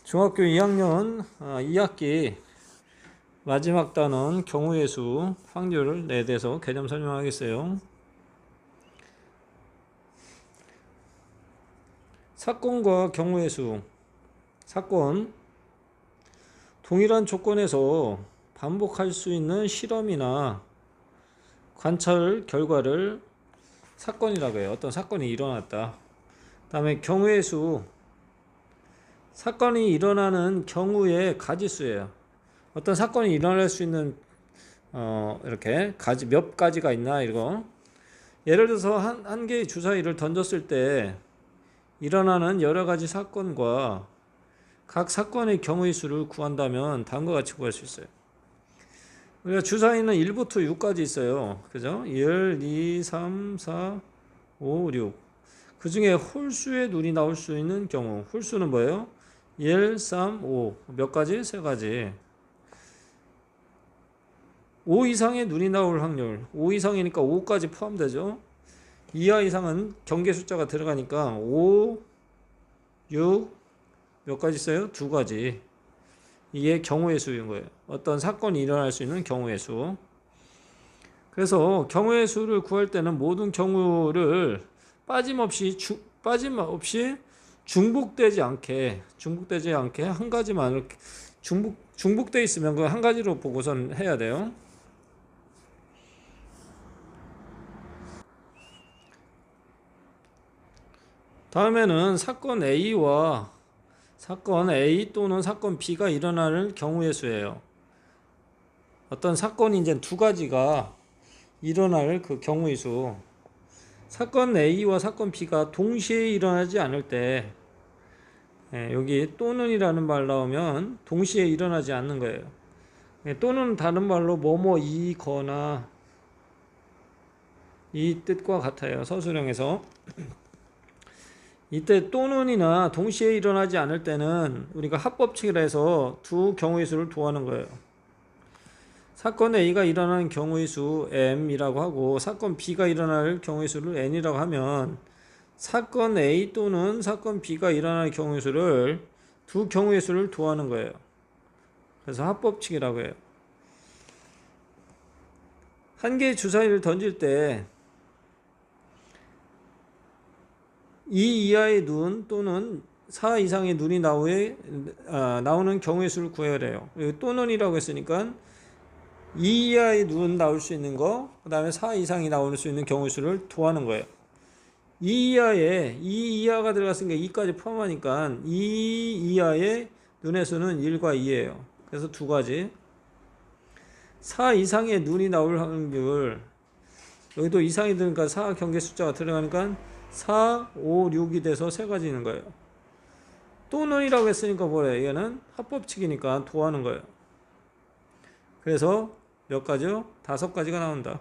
중학교 2학년 2학기 마지막 단원 경우의 수 확률에 대해서 개념 설명하겠어요. 사건과 경우의 수. 사건, 동일한 조건에서 반복할 수 있는 실험이나 관찰 결과를 사건이라고 해요. 어떤 사건이 일어났다. 그 다음에 경우의 수, 사건이 일어나는 경우의 가지수예요. 어떤 사건이 일어날 수 있는 이렇게 몇 가지가 있나 이거. 예를 들어서 한 개의 주사위를 던졌을 때 일어나는 여러 가지 사건과 각 사건의 경우의 수를 구한다면 다음과 같이 구할 수 있어요. 우리가 주사위는 1부터 6까지 있어요. 그죠? 1, 2, 3, 4, 5, 6. 그 중에 홀수의 눈이 나올 수 있는 경우. 홀수는 뭐예요? 1, 3, 5. 몇 가지? 세 가지. 5 이상의 눈이 나올 확률. 5 이상이니까 5까지 포함되죠. 이하 이상은 경계 숫자가 들어가니까 5, 6, 몇 가지 있어요? 두 가지. 이게 경우의 수인 거예요. 어떤 사건이 일어날 수 있는 경우의 수. 그래서 경우의 수를 구할 때는 모든 경우를 빠짐없이 중복되지 않게 한 가지만 이렇게 중복돼 있으면 그 한 가지로 보고선 해야 돼요. 다음에는 사건 A와 사건 A 또는 사건 B가 일어나는 경우의 수예요. 어떤 사건이 이제 두 가지가 일어날 그 경우의 수. 사건 A와 사건 B가 동시에 일어나지 않을 때, 여기 또는이라는 말 나오면 동시에 일어나지 않는 거예요. 또는 다른 말로 뭐뭐이거나 이 뜻과 같아요. 서술형에서. 이때 또는이나 동시에 일어나지 않을 때는 우리가 합법칙이라 해서 두 경우의 수를 도하는 거예요. 사건 A가 일어나는 경우의 수 M이라고 하고 사건 B가 일어날 경우의 수를 N이라고 하면 사건 A 또는 사건 B가 일어날 경우의 수를 두 경우의 수를 도하는 거예요. 그래서 합법칙이라고 해요. 한 개의 주사위를 던질 때 2 이하의 눈 또는 4 이상의 눈이 나오는 경우의 수를 구해야 돼요. 또는이라고 했으니까 2 이하의 눈 나올 수 있는 거, 그 다음에 4 이상이 나올 수 있는 경우의 수를 도하는 거예요. 2 이하가 들어갔으니까 2까지 포함하니까 2 이하의 눈의 수는 1과 2예요. 그래서 두 가지. 4 이상의 눈이 나올 확률, 여기도 이상이 들으니까 4 경계 숫자가 들어가니까 4, 5, 6이 돼서 세 가지 있는 거예요. 또는이라고 했으니까 뭐래? 얘는 합법칙이니까 도하는 거예요. 그래서 몇 가지요? 5가지가 나온다.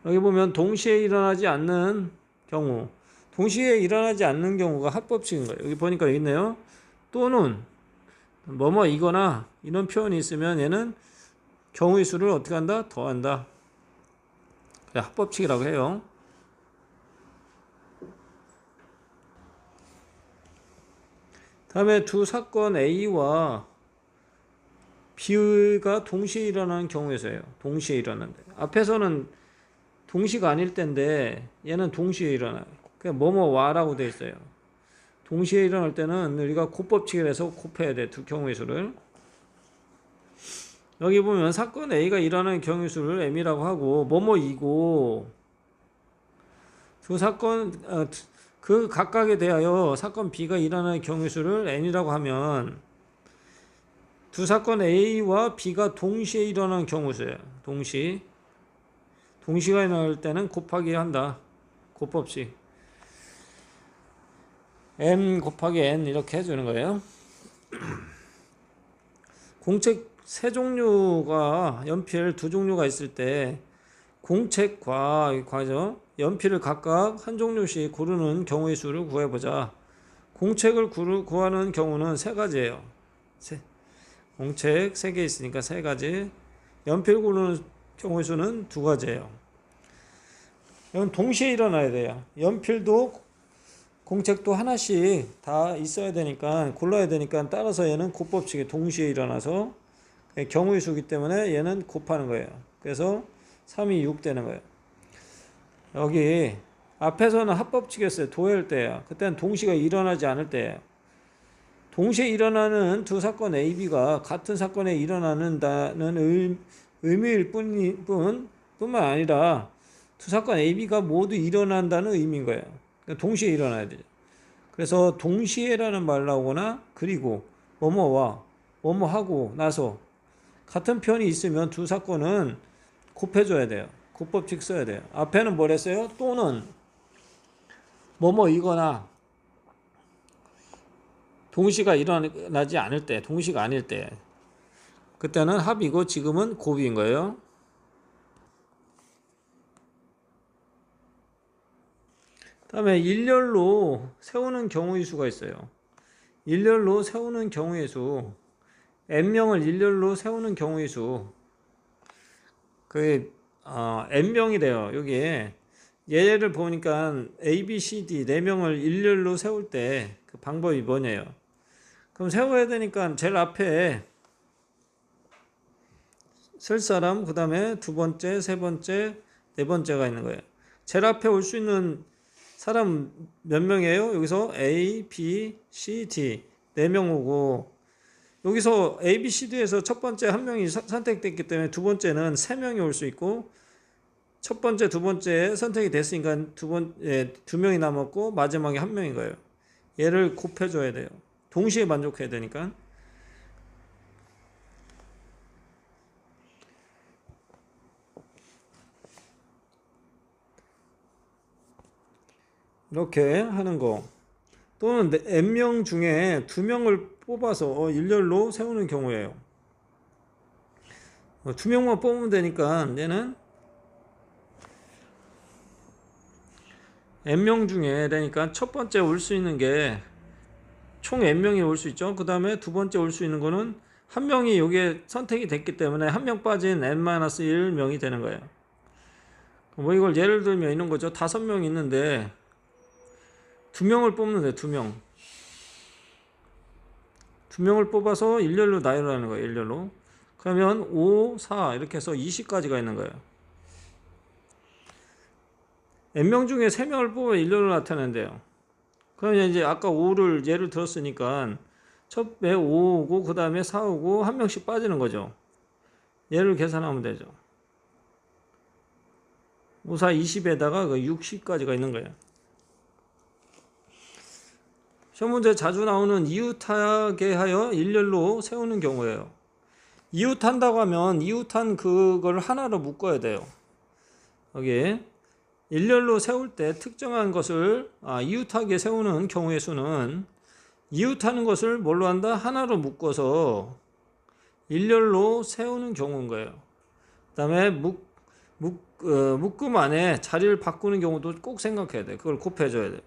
여기 보면 동시에 일어나지 않는 경우, 동시에 일어나지 않는 경우가 합법칙인 거예요. 여기 보니까 여기 있네요. 또는 뭐뭐이거나 이런 표현이 있으면 얘는 경우의 수를 어떻게 한다? 더한다. 합법칙이라고 해요. 다음에 두 사건 A와 B가 동시에 일어나는 경우에서예요. 동시에 일어난다. 앞에서는 동시가 아닐 때인데 얘는 동시에 일어나요. 그냥 뭐뭐와라고 되어 있어요. 동시에 일어날 때는 우리가 곱법칙을 해서 곱해야 돼. 두 경우의 수를. 여기 보면 사건 A가 일어나는 경우의 수를 M이라고 하고 뭐뭐이고 두 사건 그 각각에 대하여 사건 B가 일어나는 경우의 수를 N이라고 하면 두 사건 A와 B가 동시에 일어나는 경우 수예요. 동시가 일어날 때는 곱하기 한다. 곱법칙. M 곱하기 N 이렇게 해주는 거예요. 공책 세 종류가 연필 두 종류가 있을 때 공책과 과죠. 연필을 각각 한 종류씩 고르는 경우의 수를 구해보자. 공책을 구하는 경우는 세 가지예요. 공책 3개 있으니까 3가지. 연필 고르는 경우의 수는 2가지예요. 이건 동시에 일어나야 돼요. 연필도 공책도 하나씩 다 있어야 되니까 골라야 되니까 따라서 얘는 곱법칙이 동시에 일어나서 경우의 수기 때문에 얘는 곱하는 거예요. 그래서 3이 6 되는 거예요. 여기 앞에서는 합법칙이었어요. 도회일 때예요. 그때는 동시가 일어나지 않을 때예요. 동시에 일어나는 두 사건 A, B가 같은 사건에 일어나는다는 의미일 뿐만 아니라 두 사건 A, B가 모두 일어난다는 의미인 거예요. 그러니까 동시에 일어나야 되죠. 그래서 동시에라는 말 나오거나 그리고 뭐뭐와 뭐뭐하고 나서 같은 표현이 있으면 두 사건은 곱해줘야 돼요. 곱법칙 써야 돼요. 앞에는 뭘 했어요? 또는 뭐뭐이거나 동시가 일어나지 않을 때, 동시가 아닐 때 그때는 합이고 지금은 곱인 거예요. 다음에 일렬로 세우는 경우의 수가 있어요. 일렬로 세우는 경우의 수, n명을 일렬로 세우는 경우의 수, n명이래요. 여기에 예를 보니까 A, B, C, D 4명을 일렬로 세울 때 그 방법이 뭐냐요? 그럼 세워야 되니까 제일 앞에 쓸 사람, 그 다음에 두 번째, 세 번째, 네 번째가 있는 거예요. 제일 앞에 올 수 있는 사람 몇 명이에요? 여기서 A, B, C, D 4명 오고 여기서 A, B, C, D에서 첫 번째 한 명이 선택됐기 때문에 두 번째는 3명이 올 수 있고 첫 번째, 두 번째 선택이 됐으니까 두 명이 남았고 마지막에 한 명인 거예요. 얘를 곱해줘야 돼요. 동시에 만족해야 되니까. 이렇게 하는 거. 또는 n명 중에 2명을 뽑아서 일렬로 세우는 경우예요. 2명만 뽑으면 되니까 얘는 n명 중에 되니까 첫 번째 올 수 있는 게 총 n명이 올 수 있죠. 그 다음에 두 번째 올 수 있는 거는 한 명이 여기에 선택이 됐기 때문에 한 명 빠진 n-1명이 되는 거예요. 뭐 이걸 예를 들면 이런 거죠. 5명 있는데 2명을 뽑는 거예요. 2명. 2명을 뽑아서 일렬로 나열하는 거예요. 일렬로. 그러면 5, 4 이렇게 해서 20까지가 있는 거예요. n명 중에 3명을 뽑아 일렬로 나타내는데요. 그러면 이제 아까 5를 예를 들었으니까 첫에 5 오고 그 다음에 4 오고 한 명씩 빠지는 거죠. 얘를 계산하면 되죠. 5, 4, 20에다가 60까지가 있는 거예요. 시험 문제 자주 나오는 이웃하게 하여 일렬로 세우는 경우예요. 이웃한다고 하면 이웃한 그걸 하나로 묶어야 돼요. 여기 일렬로 세울 때 특정한 것을 이웃하게 세우는 경우의 수는 이웃하는 것을 뭘로 한다? 하나로 묶어서 일렬로 세우는 경우인 거예요. 그 다음에 묶음 안에 자리를 바꾸는 경우도 꼭 생각해야 돼. 그걸 곱해줘야 돼.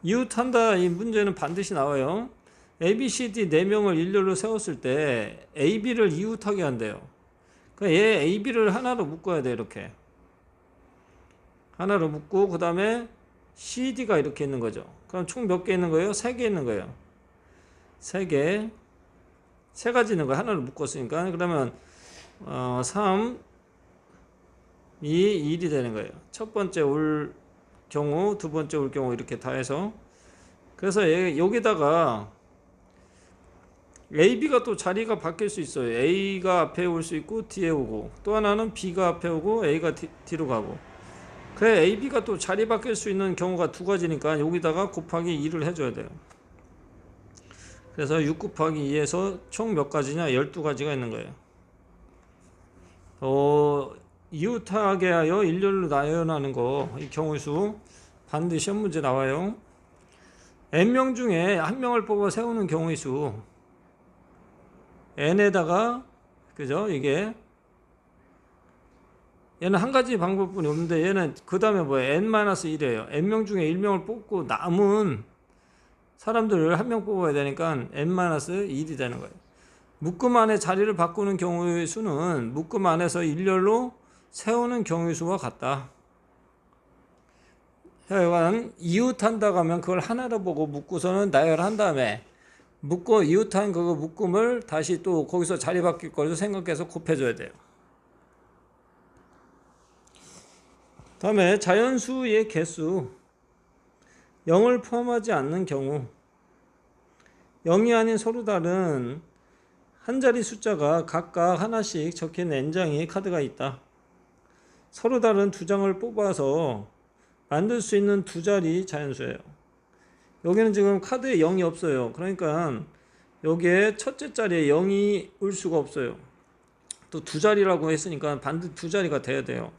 이웃한다 이 문제는 반드시 나와요. A, B, C, D 4명을 일렬로 세웠을 때 A, B를 이웃하게 한대요. 그러니까 얘 A, B를 하나로 묶어야 돼. 이렇게 하나로 묶고 그 다음에 C, D가 이렇게 있는 거죠. 그럼 총 몇 개 있는 거예요? 3개 있는 거예요. 3개 3가지 있는 거예요. 하나로 묶었으니까. 그러면 3, 2, 1이 되는 거예요. 첫 번째 올 경우, 두 번째 올 경우 이렇게 다 해서 그래서 여기다가 A, B가 또 자리가 바뀔 수 있어요. A가 앞에 올 수 있고 뒤에 오고 또 하나는 B가 앞에 오고 A가 뒤로 가고 그래 A, B가 또 자리 바뀔 수 있는 경우가 2가지니까 여기다가 곱하기 2를 해줘야 돼요. 그래서 6 곱하기 2에서 총 몇 가지냐? 12가지가 있는 거예요. 이웃하게 하여 일렬로 나열하는 거, 이 경우의 수 반드시 시험 문제 나와요. n명 중에 한 명을 뽑아 세우는 경우의 수 n에다가 그죠? 이게 얘는 한 가지 방법뿐이 없는데 얘는 그 다음에 뭐예요? n-1이에요. n명 중에 1명을 뽑고 남은 사람들을 한 명 뽑아야 되니까 n-1이 되는 거예요. 묶음 안에 자리를 바꾸는 경우의 수는 묶음 안에서 일렬로 세우는 경우의 수와 같다. 하여간 이웃한다고 하면 그걸 하나로 보고 묶고서는 나열한 다음에 묶고 이웃한 그 묶음을 다시 또 거기서 자리 바뀔 걸로 생각해서 곱해줘야 돼요. 다음에 자연수의 개수 0을 포함하지 않는 경우 0이 아닌 서로 다른 한 자리 숫자가 각각 하나씩 적힌 N장의 카드가 있다. 서로 다른 두 장을 뽑아서 만들 수 있는 두 자리 자연수예요. 여기는 지금 카드에 0이 없어요. 그러니까 여기에 첫째 자리에 0이 올 수가 없어요. 또 두 자리라고 했으니까 반드시 두 자리가 돼야 돼요.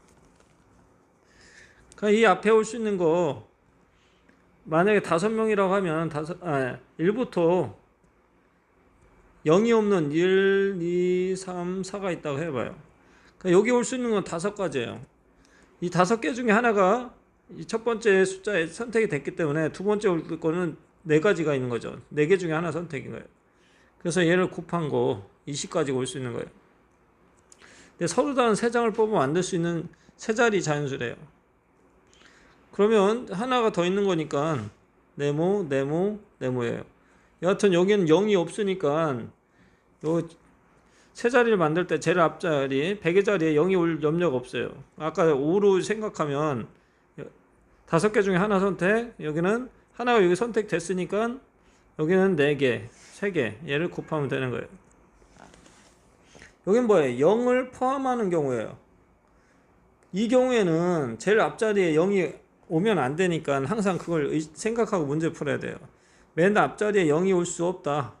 그러니까 이 앞에 올 수 있는 거 만약에 5명이라고 하면 1부터 0이 없는 1, 2, 3, 4가 있다고 해봐요. 그러니까 여기 올 수 있는 건 5가지예요. 이 5개 중에 하나가 이 첫 번째 숫자에 선택이 됐기 때문에 두 번째 올 거는 4가지가 있는 거죠. 4개 중에 하나 선택인 거예요. 그래서 얘를 곱한 거 20까지 올 수 있는 거예요. 근데 서로 다른 3장을 뽑으면 만들 수 있는 3자리 자연수래요. 그러면 하나가 더 있는 거니까 네모, 네모, 네모예요. 여하튼 여기는 0이 없으니까 요 3자리를 만들 때 제일 앞자리 100의 자리에 0이 올 염려가 없어요. 아까 5로 생각하면 5개 중에 하나 선택, 여기는 하나가 여기 선택됐으니까 여기는 4개, 3개 얘를 곱하면 되는 거예요. 여긴 뭐예요? 0을 포함하는 경우예요. 이 경우에는 제일 앞자리에 0이 오면 안 되니까 항상 그걸 생각하고 문제 풀어야 돼요. 맨 앞자리에 0이 올 수 없다.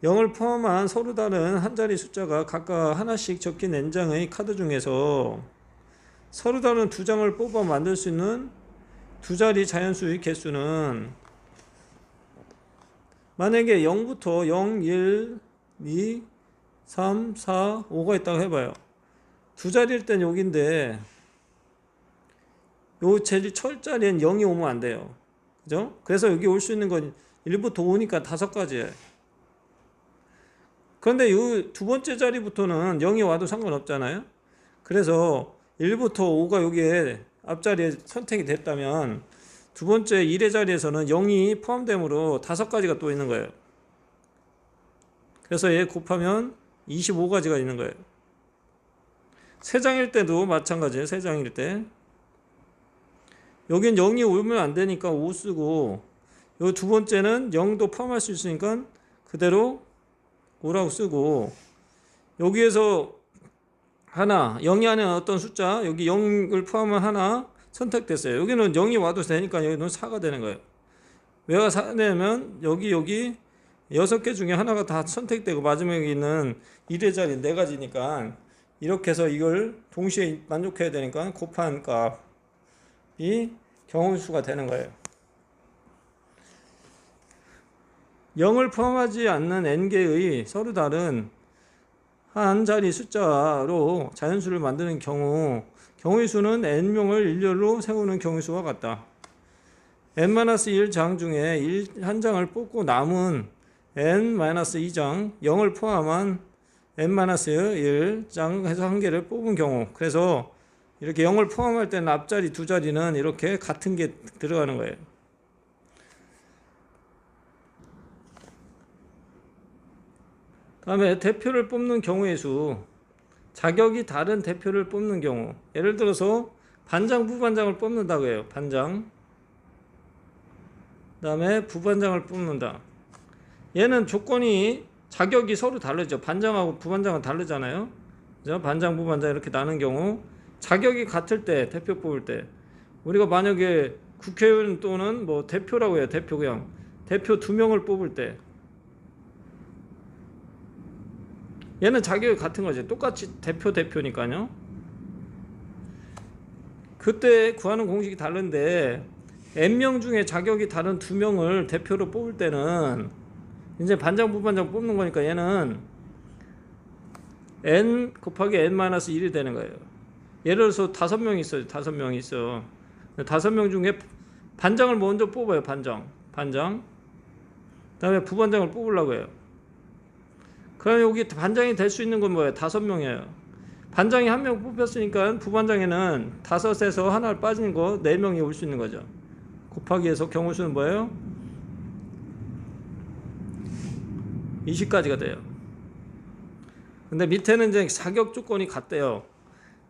0을 포함한 서로 다른 한 자리 숫자가 각각 하나씩 적힌 N장의 카드 중에서 서로 다른 두 장을 뽑아 만들 수 있는 두 자리 자연수의 개수는 만약에 0부터 0, 1, 2, 3, 4, 5가 있다고 해봐요. 두 자리일 땐 여기인데 요 제일 첫 자리엔 0이 오면 안 돼요. 그죠? 그래서 여기 올 수 있는 건 1부터 5니까 5가지예요. 그런데 이 두 번째 자리부터는 0이 와도 상관없잖아요. 그래서 1부터 5가 여기에 앞자리에 선택이 됐다면 두 번째 1의 자리에서는 0이 포함되므로 5가지가 또 있는 거예요. 그래서 얘 곱하면 25가지가 있는 거예요. 3장일 때도 마찬가지예요. 3장일 때 여긴 0이 오면 안 되니까 5 쓰고 요 두 번째는 0도 포함할 수 있으니까 그대로 5라고 쓰고 여기에서 하나 0이 아닌 어떤 숫자 여기 0을 포함한 하나 선택됐어요. 여기는 0이 와도 되니까 여기는 4가 되는 거예요. 왜가 4냐면 여기 6개 중에 하나가 다 선택되고 마지막에 있는 1의 자리 4가지니까 이렇게 해서 이걸 동시에 만족해야 되니까 곱한 값이 경우수가 되는 거예요. 0을 포함하지 않는 n개의 서로 다른 한 자리 숫자로 자연수를 만드는 경우의 수는 n명을 일렬로 세우는 경우의 수와 같다. n-1장 중에 한 장을 뽑고 남은 n-2장 0을 포함한 n-1장 해서 한 개를 뽑은 경우 그래서 이렇게 0을 포함할 때는 앞자리 두 자리는 이렇게 같은 게 들어가는 거예요. 다음에 대표를 뽑는 경우의 수 자격이 다른 대표를 뽑는 경우 예를 들어서 반장, 부반장을 뽑는다고 해요. 반장 그 다음에 부반장을 뽑는다. 얘는 조건이 자격이 서로 다르죠. 반장하고 부반장은 다르잖아요. 그죠? 반장, 부반장 이렇게 나눈 경우 자격이 같을 때 대표 뽑을 때 우리가 만약에 국회의원 또는 뭐 대표라고 해요. 대표 그냥 대표 2명을 뽑을 때 얘는 자격이 같은 거지. 똑같이 대표니까요. 그때 구하는 공식이 다른데 n명 중에 자격이 다른 2명을 대표로 뽑을 때는 이제 반장, 부반장 뽑는 거니까 얘는 n 곱하기 n-1이 되는 거예요. 예를 들어서 5명이 있어요. 5명이 있어. 5명 중에 반장을 먼저 뽑아요. 반장. 그 다음에 부반장을 뽑으려고 해요. 그럼 여기 반장이 될 수 있는 건 뭐예요? 5명이에요. 반장이 1명 뽑혔으니까 부반장에는 5에서 하나를 빠진 거 4명이 올 수 있는 거죠. 곱하기 해서 경우 수는 뭐예요? 20가지가 돼요. 근데 밑에는 이제 자격 조건이 같대요.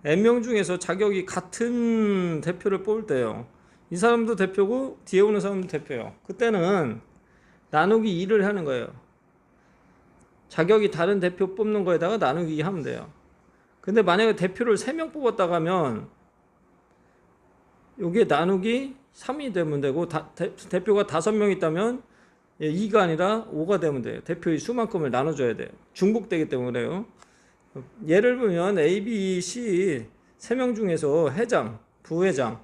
N명 중에서 자격이 같은 대표를 뽑을 때요. 이 사람도 대표고 뒤에 오는 사람도 대표예요. 그때는 나누기 2를 하는 거예요. 자격이 다른 대표 뽑는 거에다가 나누기 2 하면 돼요. 근데 만약에 대표를 3명 뽑았다고 하면 이게 나누기 3이 되면 되고 대표가 5명 있다면 2가 아니라 5가 되면 돼요. 대표의 수만큼을 나눠줘야 돼요. 중복되기 때문에 그래요. 예를 들면 A, B, C 3명 중에서 회장, 부회장을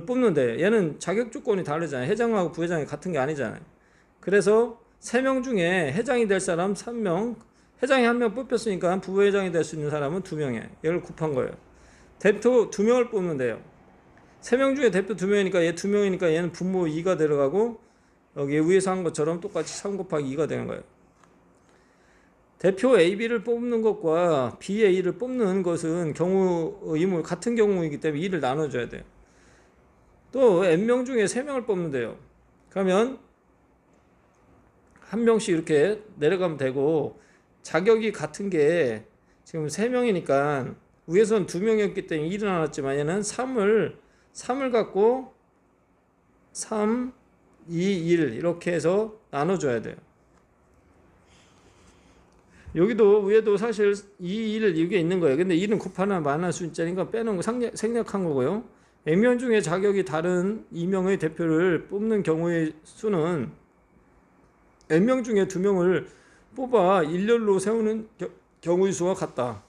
뽑는데 얘는 자격 조건이 다르잖아요. 회장하고 부회장이 같은 게 아니잖아요. 그래서 3명 중에 회장이 될 사람 3명, 회장이 1명 뽑혔으니까 부회장이 될 수 있는 사람은 2명이에요. 얘를 곱한 거예요. 대표 2명을 뽑는 데요. 3명 중에 대표 2명이니까 얘 2명이니까 얘는 분모 2가 들어가고 여기 위에서 한 것처럼 똑같이 3 곱하기 2가 되는 거예요. 대표 AB를 뽑는 것과 BA를 뽑는 것은 경우 의무 같은 경우이기 때문에 2를 나눠줘야 돼요. 또 N명 중에 3명을 뽑는데요. 그러면 1명씩 이렇게 내려가면 되고 자격이 같은 게 지금 3명이니까 위에서는 2명이었기 때문에 1을 나눴지만 얘는 3을 갖고 3, 2, 1 이렇게 해서 나눠줘야 돼요. 여기도 위에도 사실 2, 1 이게 있는 거예요. 근데 1은 곱하나 마이너스 숫자니까 빼놓은 거 생략한 거고요. N명 중에 자격이 다른 2명의 대표를 뽑는 경우의 수는 N명 중에 2명을 뽑아 일렬로 세우는 경우의 수와 같다.